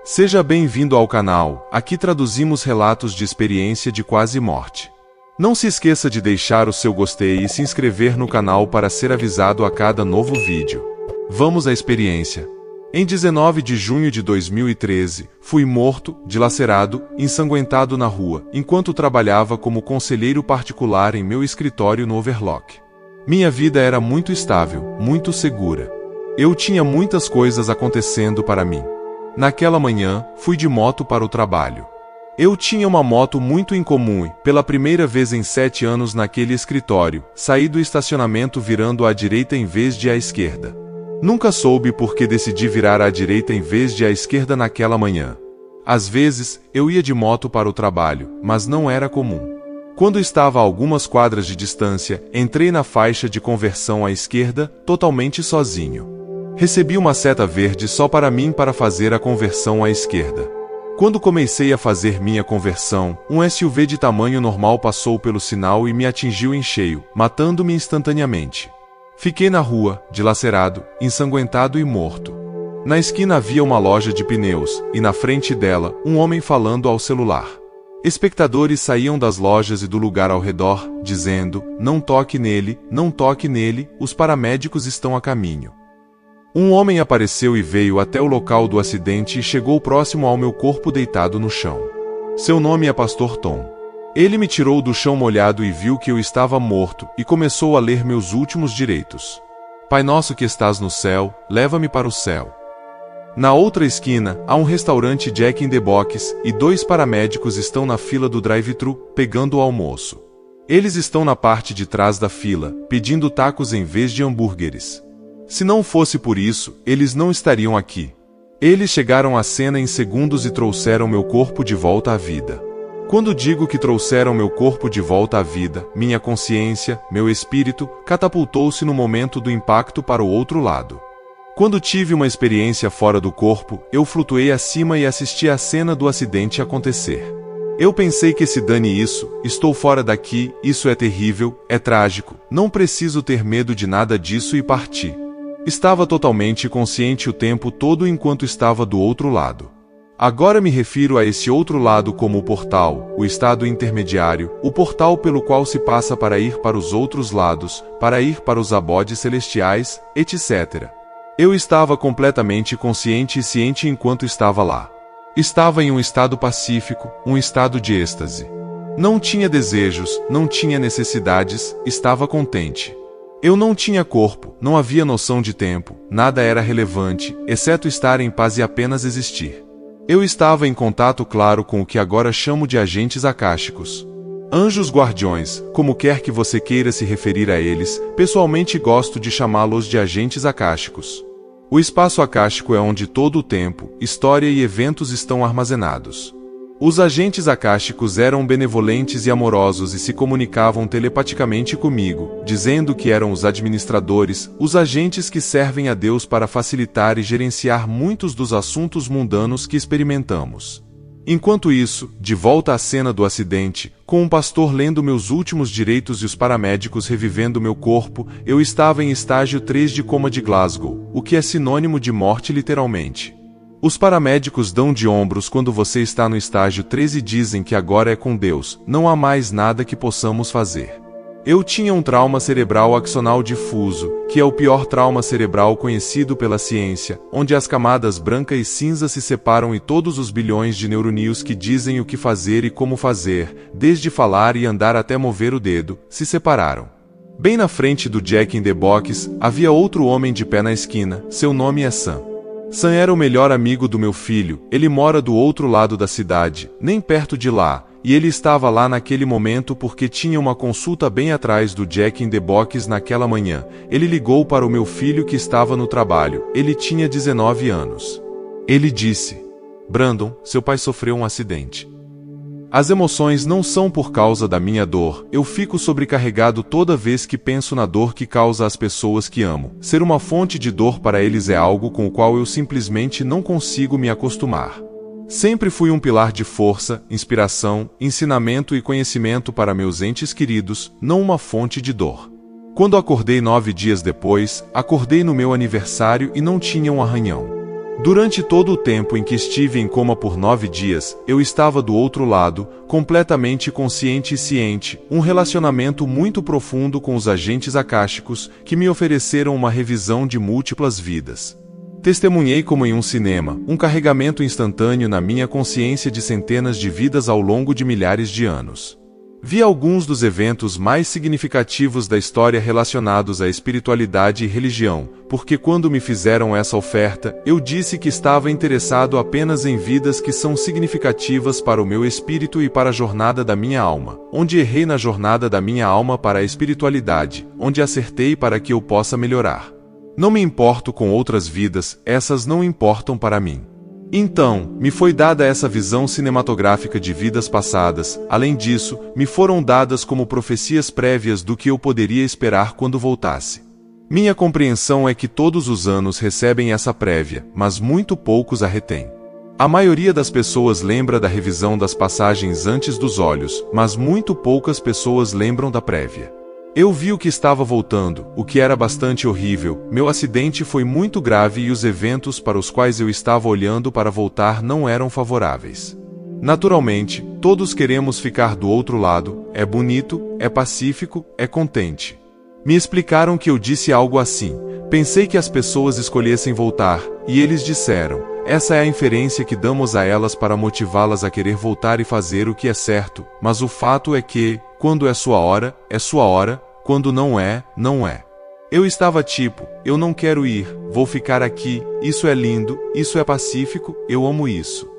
Seja bem-vindo ao canal, aqui traduzimos relatos de experiência de quase morte. Não se esqueça de deixar o seu gostei e se inscrever no canal para ser avisado a cada novo vídeo. Vamos à experiência. Em 19 de junho de 2013, fui morto, dilacerado, ensanguentado na rua, enquanto trabalhava como conselheiro particular em meu escritório no Overlock. Minha vida era muito estável, muito segura. Eu tinha muitas coisas acontecendo para mim. Naquela manhã, fui de moto para o trabalho. Eu tinha uma moto muito incomum e, pela primeira vez em 7 anos naquele escritório, saí do estacionamento virando à direita em vez de à esquerda. Nunca soube por que decidi virar à direita em vez de à esquerda naquela manhã. Às vezes, eu ia de moto para o trabalho, mas não era comum. Quando estava a algumas quadras de distância, entrei na faixa de conversão à esquerda, totalmente sozinho. Recebi uma seta verde só para mim para fazer a conversão à esquerda. Quando comecei a fazer minha conversão, um SUV de tamanho normal passou pelo sinal e me atingiu em cheio, matando-me instantaneamente. Fiquei na rua, dilacerado, ensanguentado e morto. Na esquina havia uma loja de pneus, e na frente dela, um homem falando ao celular. Espectadores saíam das lojas e do lugar ao redor, dizendo: "Não toque nele, não toque nele, os paramédicos estão a caminho." Um homem apareceu e veio até o local do acidente e chegou próximo ao meu corpo deitado no chão. Seu nome é Pastor Tom. Ele me tirou do chão molhado e viu que eu estava morto, e começou a ler meus últimos direitos. Pai nosso que estás no céu, leva-me para o céu. Na outra esquina, há um restaurante Jack in the Box, e 2 paramédicos estão na fila do drive-thru, pegando o almoço. Eles estão na parte de trás da fila, pedindo tacos em vez de hambúrgueres. Se não fosse por isso, eles não estariam aqui. Eles chegaram à cena em segundos e trouxeram meu corpo de volta à vida. Quando digo que trouxeram meu corpo de volta à vida, minha consciência, meu espírito, catapultou-se no momento do impacto para o outro lado. Quando tive uma experiência fora do corpo, eu flutuei acima e assisti a cena do acidente acontecer. Eu pensei que se dane isso, estou fora daqui, isso é terrível, é trágico, não preciso ter medo de nada disso e parti. Estava totalmente consciente o tempo todo enquanto estava do outro lado. Agora me refiro a esse outro lado como o portal, o estado intermediário, o portal pelo qual se passa para ir para os outros lados, para ir para os abodes celestiais, etc. Eu estava completamente consciente e ciente enquanto estava lá. Estava em um estado pacífico, um estado de êxtase. Não tinha desejos, não tinha necessidades, estava contente. Eu não tinha corpo, não havia noção de tempo, nada era relevante, exceto estar em paz e apenas existir. Eu estava em contato claro com o que agora chamo de agentes acásticos. Anjos guardiões, como quer que você queira se referir a eles, pessoalmente gosto de chamá-los de agentes acásticos. O espaço acástico é onde todo o tempo, história e eventos estão armazenados. Os agentes acásticos eram benevolentes e amorosos e se comunicavam telepaticamente comigo, dizendo que eram os administradores, os agentes que servem a Deus para facilitar e gerenciar muitos dos assuntos mundanos que experimentamos. Enquanto isso, de volta à cena do acidente, com um pastor lendo meus últimos direitos e os paramédicos revivendo meu corpo, eu estava em estágio 3 de coma de Glasgow, o que é sinônimo de morte literalmente. Os paramédicos dão de ombros quando você está no estágio 3 e dizem que agora é com Deus, não há mais nada que possamos fazer. Eu tinha um trauma cerebral axonal difuso, que é o pior trauma cerebral conhecido pela ciência, onde as camadas branca e cinza se separam e todos os bilhões de neurônios que dizem o que fazer e como fazer, desde falar e andar até mover o dedo, se separaram. Bem na frente do Jack in the Box, havia outro homem de pé na esquina, seu nome é Sam. Sam era o melhor amigo do meu filho, ele mora do outro lado da cidade, nem perto de lá, e ele estava lá naquele momento porque tinha uma consulta bem atrás do Jack in the Box naquela manhã. Ele ligou para o meu filho que estava no trabalho, ele tinha 19 anos. Ele disse: "Brandon, seu pai sofreu um acidente. As emoções não são por causa da minha dor, eu fico sobrecarregado toda vez que penso na dor que causa às pessoas que amo. Ser uma fonte de dor para eles é algo com o qual eu simplesmente não consigo me acostumar. Sempre fui um pilar de força, inspiração, ensinamento e conhecimento para meus entes queridos, não uma fonte de dor. Quando acordei 9 dias depois, acordei no meu aniversário e não tinha um arranhão. Durante todo o tempo em que estive em coma por 9 dias, eu estava do outro lado, completamente consciente e ciente, um relacionamento muito profundo com os agentes akáshicos, que me ofereceram uma revisão de múltiplas vidas. Testemunhei como em um cinema, um carregamento instantâneo na minha consciência de centenas de vidas ao longo de milhares de anos. Vi alguns dos eventos mais significativos da história relacionados à espiritualidade e religião, porque quando me fizeram essa oferta, eu disse que estava interessado apenas em vidas que são significativas para o meu espírito e para a jornada da minha alma, onde errei na jornada da minha alma para a espiritualidade, onde acertei para que eu possa melhorar. Não me importo com outras vidas, essas não importam para mim. Então, me foi dada essa visão cinematográfica de vidas passadas, além disso, me foram dadas como profecias prévias do que eu poderia esperar quando voltasse. Minha compreensão é que todos os anos recebem essa prévia, mas muito poucos a retêm. A maioria das pessoas lembra da revisão das passagens antes dos olhos, mas muito poucas pessoas lembram da prévia. Eu vi o que estava voltando, o que era bastante horrível, meu acidente foi muito grave e os eventos para os quais eu estava olhando para voltar não eram favoráveis. Naturalmente, todos queremos ficar do outro lado, é bonito, é pacífico, é contente. Me explicaram que eu disse algo assim, pensei que as pessoas escolhessem voltar, e eles disseram, essa é a inferência que damos a elas para motivá-las a querer voltar e fazer o que é certo, mas o fato é que, quando é sua hora, quando não é, não é. Eu estava tipo, eu não quero ir, vou ficar aqui, isso é lindo, isso é pacífico, eu amo isso.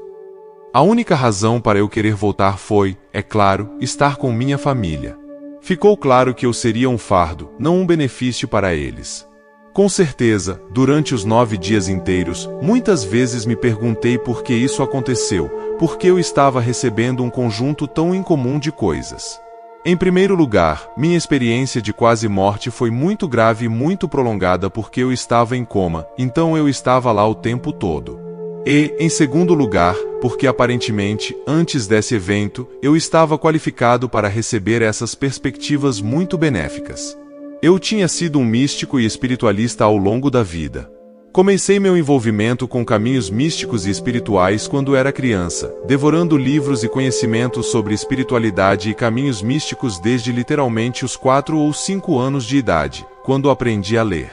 A única razão para eu querer voltar foi, é claro, estar com minha família. Ficou claro que eu seria um fardo, não um benefício para eles. Com certeza, durante os 9 dias inteiros, muitas vezes me perguntei por que isso aconteceu, porque eu estava recebendo um conjunto tão incomum de coisas. Em primeiro lugar, minha experiência de quase morte foi muito grave e muito prolongada porque eu estava em coma, então eu estava lá o tempo todo. E, em segundo lugar, porque aparentemente, antes desse evento, eu estava qualificado para receber essas perspectivas muito benéficas. Eu tinha sido um místico e espiritualista ao longo da vida. Comecei meu envolvimento com caminhos místicos e espirituais quando era criança, devorando livros e conhecimentos sobre espiritualidade e caminhos místicos desde literalmente os 4 ou 5 anos de idade, quando aprendi a ler.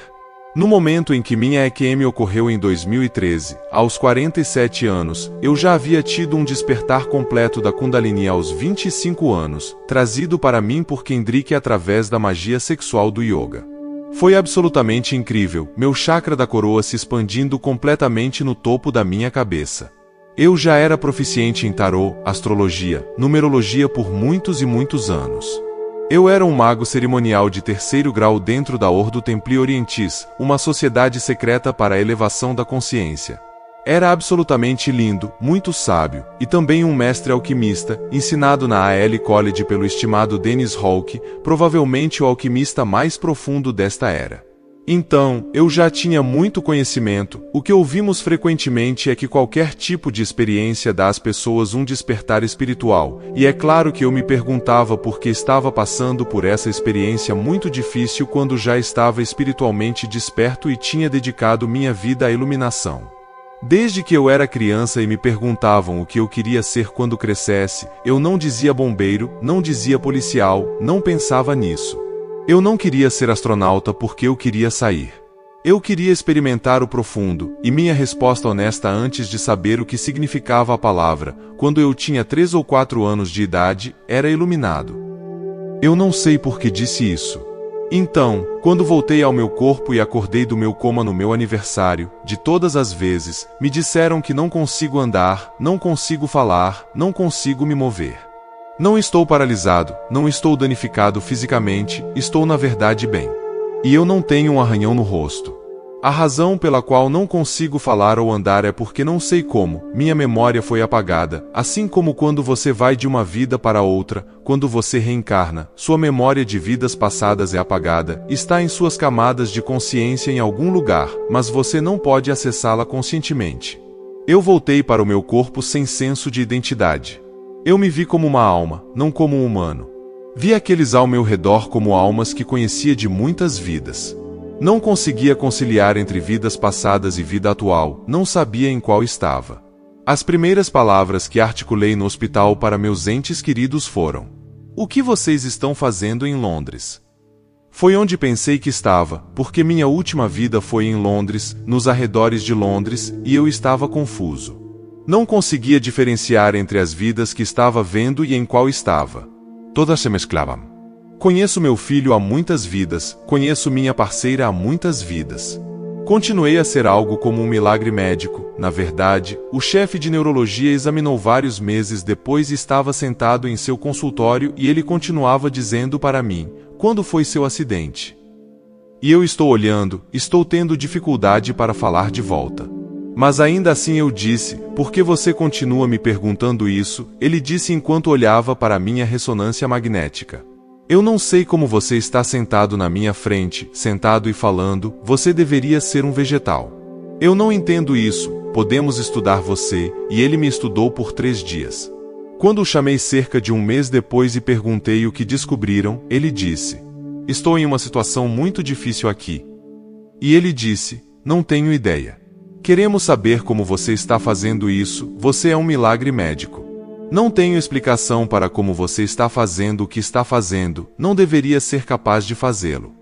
No momento em que minha EQM ocorreu em 2013, aos 47 anos, eu já havia tido um despertar completo da Kundalini aos 25 anos, trazido para mim por Kendrick através da magia sexual do yoga. Foi absolutamente incrível, meu chakra da coroa se expandindo completamente no topo da minha cabeça. Eu já era proficiente em tarô, astrologia, numerologia por muitos e muitos anos. Eu era um mago cerimonial de 3º grau dentro da Ordo Templi Orientis, uma sociedade secreta para a elevação da consciência. Era absolutamente lindo, muito sábio, e também um mestre alquimista, ensinado na AL College pelo estimado Dennis Hawke, provavelmente o alquimista mais profundo desta era. Então, eu já tinha muito conhecimento, o que ouvimos frequentemente é que qualquer tipo de experiência dá às pessoas um despertar espiritual, e é claro que eu me perguntava por que estava passando por essa experiência muito difícil quando já estava espiritualmente desperto e tinha dedicado minha vida à iluminação. Desde que eu era criança e me perguntavam o que eu queria ser quando crescesse, eu não dizia bombeiro, não dizia policial, não pensava nisso. Eu não queria ser astronauta porque eu queria sair. Eu queria experimentar o profundo, e minha resposta honesta antes de saber o que significava a palavra, quando eu tinha 3 ou 4 anos de idade, era iluminado. Eu não sei por que disse isso. Então, quando voltei ao meu corpo e acordei do meu coma no meu aniversário, de todas as vezes, me disseram que não consigo andar, não consigo falar, não consigo me mover. Não estou paralisado, não estou danificado fisicamente, estou na verdade bem. E eu não tenho um arranhão no rosto. A razão pela qual não consigo falar ou andar é porque não sei como, minha memória foi apagada, assim como quando você vai de uma vida para outra, quando você reencarna, sua memória de vidas passadas é apagada, está em suas camadas de consciência em algum lugar, mas você não pode acessá-la conscientemente. Eu voltei para o meu corpo sem senso de identidade. Eu me vi como uma alma, não como um humano. Vi aqueles ao meu redor como almas que conhecia de muitas vidas. Não conseguia conciliar entre vidas passadas e vida atual, não sabia em qual estava. As primeiras palavras que articulei no hospital para meus entes queridos foram: "O que vocês estão fazendo em Londres?" Foi onde pensei que estava, porque minha última vida foi em Londres, nos arredores de Londres, e eu estava confuso. Não conseguia diferenciar entre as vidas que estava vendo e em qual estava. Todas se mesclavam. Conheço meu filho há muitas vidas, conheço minha parceira há muitas vidas. Continuei a ser algo como um milagre médico. Na verdade, o chefe de neurologia examinou vários meses depois e estava sentado em seu consultório e ele continuava dizendo para mim: "Quando foi seu acidente?" E eu estou olhando, estou tendo dificuldade para falar de volta. Mas ainda assim eu disse: "Por que você continua me perguntando isso?" Ele disse enquanto olhava para minha ressonância magnética. "Eu não sei como você está sentado na minha frente, sentado e falando, você deveria ser um vegetal. Eu não entendo isso, podemos estudar você", e ele me estudou por 3 dias. Quando o chamei cerca de um mês depois e perguntei o que descobriram, ele disse: "Estou em uma situação muito difícil aqui." E ele disse: "Não tenho ideia. Queremos saber como você está fazendo isso, você é um milagre médico. Não tenho explicação para como você está fazendo o que está fazendo, não deveria ser capaz de fazê-lo."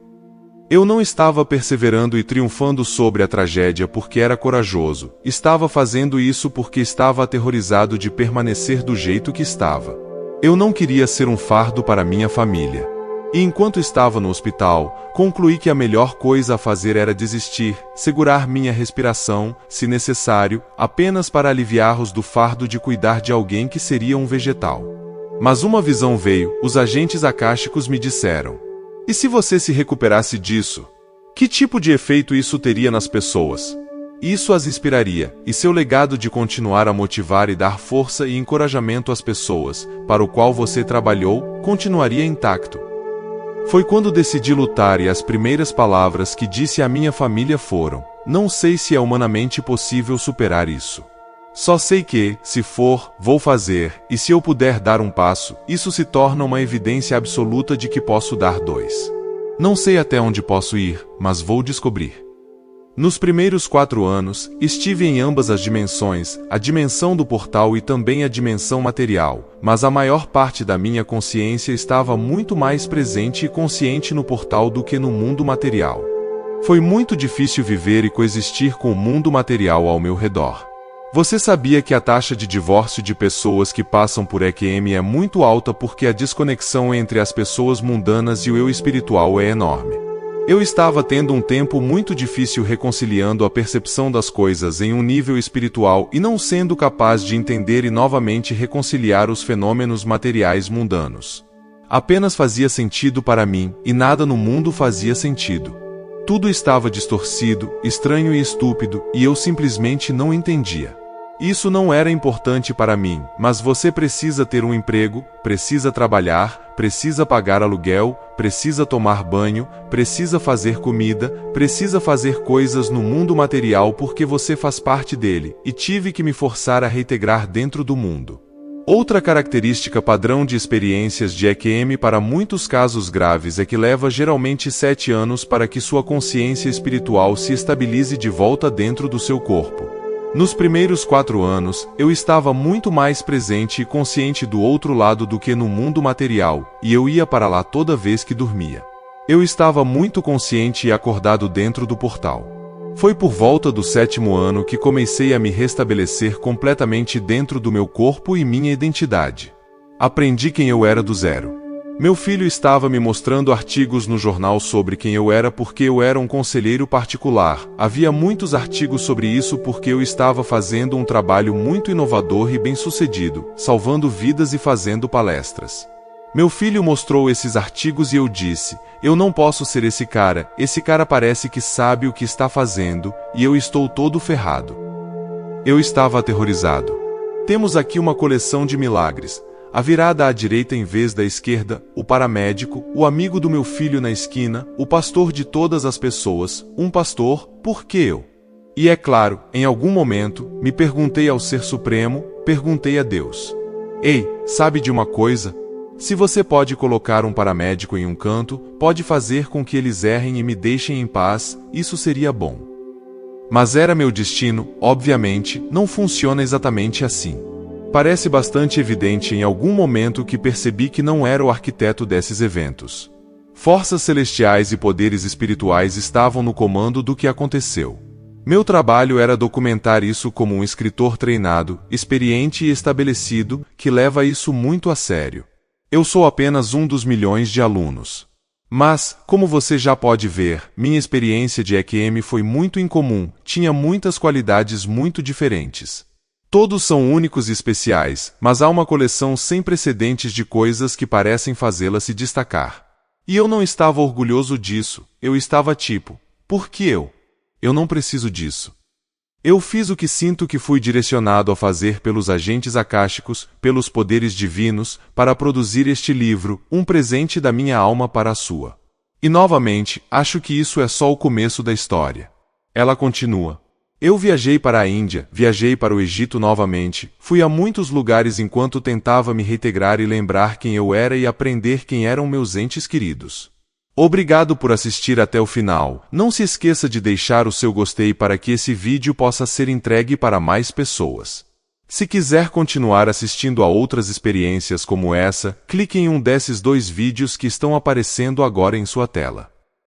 Eu não estava perseverando e triunfando sobre a tragédia porque era corajoso, estava fazendo isso porque estava aterrorizado de permanecer do jeito que estava. Eu não queria ser um fardo para minha família. E enquanto estava no hospital, concluí que a melhor coisa a fazer era desistir, segurar minha respiração, se necessário, apenas para aliviar-os do fardo de cuidar de alguém que seria um vegetal. Mas uma visão veio, os agentes acásticos me disseram: "E se você se recuperasse disso? Que tipo de efeito isso teria nas pessoas? Isso as inspiraria, e seu legado de continuar a motivar e dar força e encorajamento às pessoas, para o qual você trabalhou, continuaria intacto." Foi quando decidi lutar e as primeiras palavras que disse à minha família foram: "Não sei se é humanamente possível superar isso. Só sei que, se for, vou fazer, e se eu puder dar um passo, isso se torna uma evidência absoluta de que posso dar 2. Não sei até onde posso ir, mas vou descobrir." Nos primeiros 4 anos, estive em ambas as dimensões, a dimensão do portal e também a dimensão material, mas a maior parte da minha consciência estava muito mais presente e consciente no portal do que no mundo material. Foi muito difícil viver e coexistir com o mundo material ao meu redor. Você sabia que a taxa de divórcio de pessoas que passam por EQM é muito alta porque a desconexão entre as pessoas mundanas e o eu espiritual é enorme. Eu estava tendo um tempo muito difícil reconciliando a percepção das coisas em um nível espiritual e não sendo capaz de entender e novamente reconciliar os fenômenos materiais mundanos. Apenas fazia sentido para mim, e nada no mundo fazia sentido. Tudo estava distorcido, estranho e estúpido, e eu simplesmente não entendia. Isso não era importante para mim, mas você precisa ter um emprego, precisa trabalhar, precisa pagar aluguel, precisa tomar banho, precisa fazer comida, precisa fazer coisas no mundo material porque você faz parte dele, e tive que me forçar a reintegrar dentro do mundo. Outra característica padrão de experiências de EQM para muitos casos graves é que leva geralmente 7 anos para que sua consciência espiritual se estabilize de volta dentro do seu corpo. Nos primeiros 4 anos, eu estava muito mais presente e consciente do outro lado do que no mundo material, e eu ia para lá toda vez que dormia. Eu estava muito consciente e acordado dentro do portal. Foi por volta do 7º ano que comecei a me restabelecer completamente dentro do meu corpo e minha identidade. Aprendi quem eu era do zero. Meu filho estava me mostrando artigos no jornal sobre quem eu era porque eu era um conselheiro particular. Havia muitos artigos sobre isso porque eu estava fazendo um trabalho muito inovador e bem-sucedido, salvando vidas e fazendo palestras. Meu filho mostrou esses artigos e eu disse: "Eu não posso ser esse cara parece que sabe o que está fazendo, e eu estou todo ferrado." Eu estava aterrorizado. Temos aqui uma coleção de milagres. A virada à direita em vez da esquerda, o paramédico, o amigo do meu filho na esquina, o pastor de todas as pessoas, um pastor, por que eu? E é claro, em algum momento, me perguntei ao Ser Supremo, perguntei a Deus. Ei, sabe de uma coisa? Se você pode colocar um paramédico em um canto, pode fazer com que eles errem e me deixem em paz, isso seria bom. Mas era meu destino, obviamente, não funciona exatamente assim. Parece bastante evidente em algum momento que percebi que não era o arquiteto desses eventos. Forças celestiais e poderes espirituais estavam no comando do que aconteceu. Meu trabalho era documentar isso como um escritor treinado, experiente e estabelecido, que leva isso muito a sério. Eu sou apenas um dos milhões de alunos. Mas, como você já pode ver, minha experiência de EQM foi muito incomum, tinha muitas qualidades muito diferentes. Todos são únicos e especiais, mas há uma coleção sem precedentes de coisas que parecem fazê-la se destacar. E eu não estava orgulhoso disso, eu estava tipo, por que eu? Eu não preciso disso. Eu fiz o que sinto que fui direcionado a fazer pelos agentes akáshicos, pelos poderes divinos, para produzir este livro, um presente da minha alma para a sua. E novamente, acho que isso é só o começo da história. Ela continua. Eu viajei para a Índia, viajei para o Egito novamente, fui a muitos lugares enquanto tentava me reintegrar e lembrar quem eu era e aprender quem eram meus entes queridos. Obrigado por assistir até o final. Não se esqueça de deixar o seu gostei para que esse vídeo possa ser entregue para mais pessoas. Se quiser continuar assistindo a outras experiências como essa, clique em um desses 2 vídeos que estão aparecendo agora em sua tela.